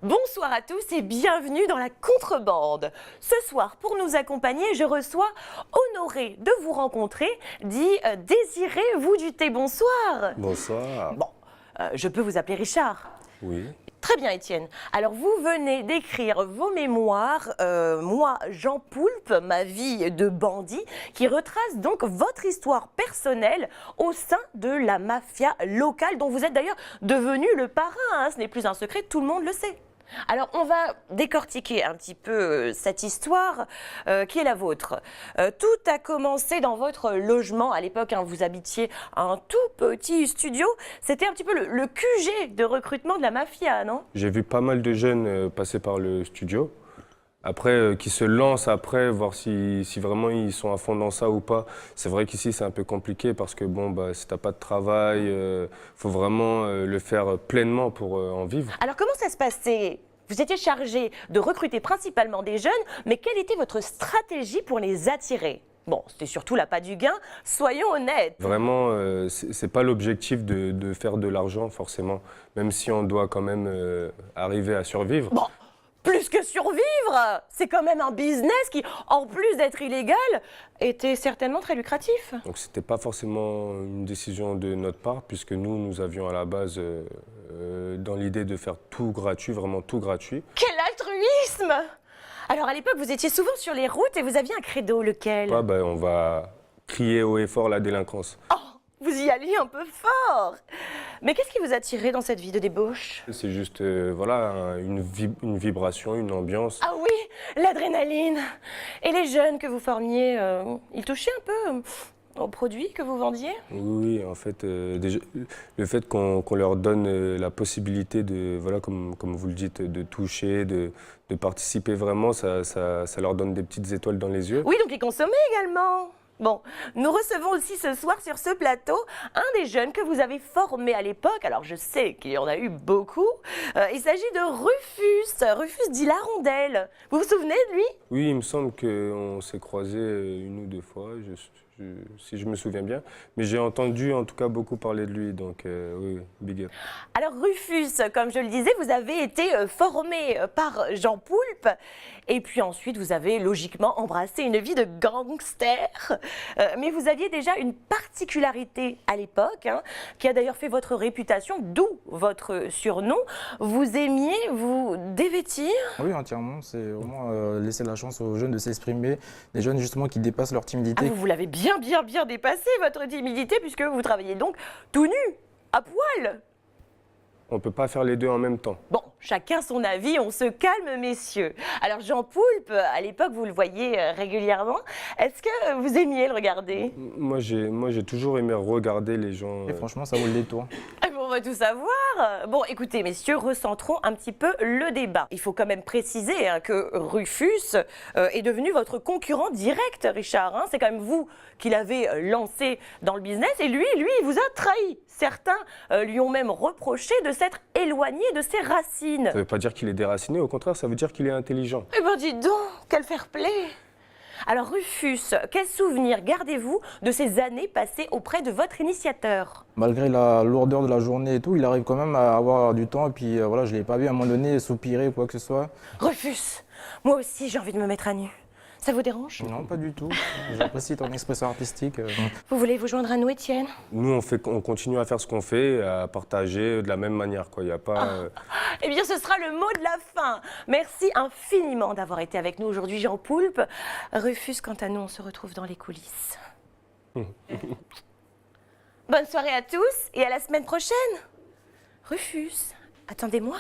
Bonsoir à tous et bienvenue dans la contrebande. Ce soir, pour nous accompagner, je reçois Honoré de vous rencontrer, dit Désirez-vous du thé? Bonsoir. Bonsoir. Bon, je peux vous appeler Richard? Oui. Très bien, Étienne. Alors, vous venez d'écrire vos mémoires, moi, Jean Poulpe, ma vie de bandit, qui retrace donc votre histoire personnelle au sein de la mafia locale, dont vous êtes d'ailleurs devenu le parrain. Hein. Ce n'est plus un secret, tout le monde le sait. Alors, on va décortiquer un petit peu cette histoire qui est la vôtre. Tout a commencé dans votre logement. À l'époque, hein, vous habitiez un tout petit studio. C'était un petit peu le QG de recrutement de la mafia, non? J'ai vu pas mal de jeunes passer par le studio. Après, qui se lancent après, voir si vraiment ils sont à fond dans ça ou pas. C'est vrai qu'ici, c'est un peu compliqué parce que bon, si t'as pas de travail, faut vraiment le faire pleinement pour en vivre. Alors, comment ça se passait? Vous étiez chargé de recruter principalement des jeunes, mais quelle était votre stratégie pour les attirer? Bon, c'était surtout l'appât du gain, soyons honnêtes. Vraiment, c'est pas l'objectif de faire de l'argent forcément, même si on doit quand même arriver à survivre. Bon, plus que survivre, c'est quand même un business qui, en plus d'être illégal, était certainement très lucratif. Donc c'était pas forcément une décision de notre part, puisque nous avions à la base dans l'idée de faire tout gratuit, vraiment tout gratuit. Quel altruisme! Alors à l'époque, vous étiez souvent sur les routes et vous aviez un credo, lequel? On va crier haut et fort la délinquance. Oh, vous y alliez un peu fort! Mais qu'est-ce qui vous a attiré dans cette vie de débauche? C'est juste voilà, une vibration, une ambiance. Ah oui, l'adrénaline! Et les jeunes que vous formiez, ils touchaient un peu aux produits que vous vendiez? Oui, en fait, déjà, le fait qu'on leur donne la possibilité de, voilà, comme vous le dites, de toucher, de participer vraiment, ça leur donne des petites étoiles dans les yeux. Oui, donc ils consommaient également. Bon, nous recevons aussi ce soir sur ce plateau un des jeunes que vous avez formé à l'époque. Alors je sais qu'il y en a eu beaucoup. Il s'agit de Rufus dit la Rondelle. Vous vous souvenez de lui? Oui, il me semble qu'on s'est croisés une ou deux fois, si je me souviens bien. Mais j'ai entendu en tout cas beaucoup parler de lui, donc oui, big up. Alors Rufus, comme je le disais, vous avez été formé par Jean Poulpe. Et puis ensuite, vous avez logiquement embrassé une vie de gangster. Mais vous aviez déjà une particularité à l'époque, hein, qui a d'ailleurs fait votre réputation, d'où votre surnom. Vous aimiez vous dévêtir? Oui, entièrement. C'est vraiment laisser la chance aux jeunes de s'exprimer. Des jeunes justement qui dépassent leur timidité. Ah, vous l'avez bien dépassé, votre timidité, puisque vous travaillez donc tout nu, à poil. On ne peut pas faire les deux en même temps. Bon, chacun son avis, on se calme, messieurs. Alors, Jean Poulpe, à l'époque, vous le voyez régulièrement. Est-ce que vous aimiez le regarder? Moi, j'ai toujours aimé regarder les gens. Et franchement, ça vaut le détour. On va tout savoir. Bon, écoutez, messieurs, recentrons un petit peu le débat. Il faut quand même préciser hein, que Rufus est devenu votre concurrent direct, Richard. Hein. C'est quand même vous qui l'avez lancé dans le business et lui, il vous a trahi. Certains lui ont même reproché de s'être éloigné de ses racines. Ça ne veut pas dire qu'il est déraciné, au contraire, ça veut dire qu'il est intelligent. Eh ben, dis donc, quel fair-play! Alors, Rufus, quel souvenir gardez-vous de ces années passées auprès de votre initiateur? Malgré la lourdeur de la journée et tout, il arrive quand même à avoir du temps. Et puis voilà, je ne l'ai pas vu à un moment donné soupirer ou quoi que ce soit. Rufus, moi aussi j'ai envie de me mettre à nu. Ça vous dérange? Non, pas du tout. J'apprécie ton expression artistique. Vous voulez vous joindre à nous, Étienne? Nous, on continue à faire ce qu'on fait, à partager de la même manière, quoi. Il y a pas. Eh bien, ce sera le mot de la fin. Merci infiniment d'avoir été avec nous aujourd'hui, Jean Poulpe. Rufus, quant à nous, on se retrouve dans les coulisses. Bonne soirée à tous et à la semaine prochaine. Rufus, attendez-moi.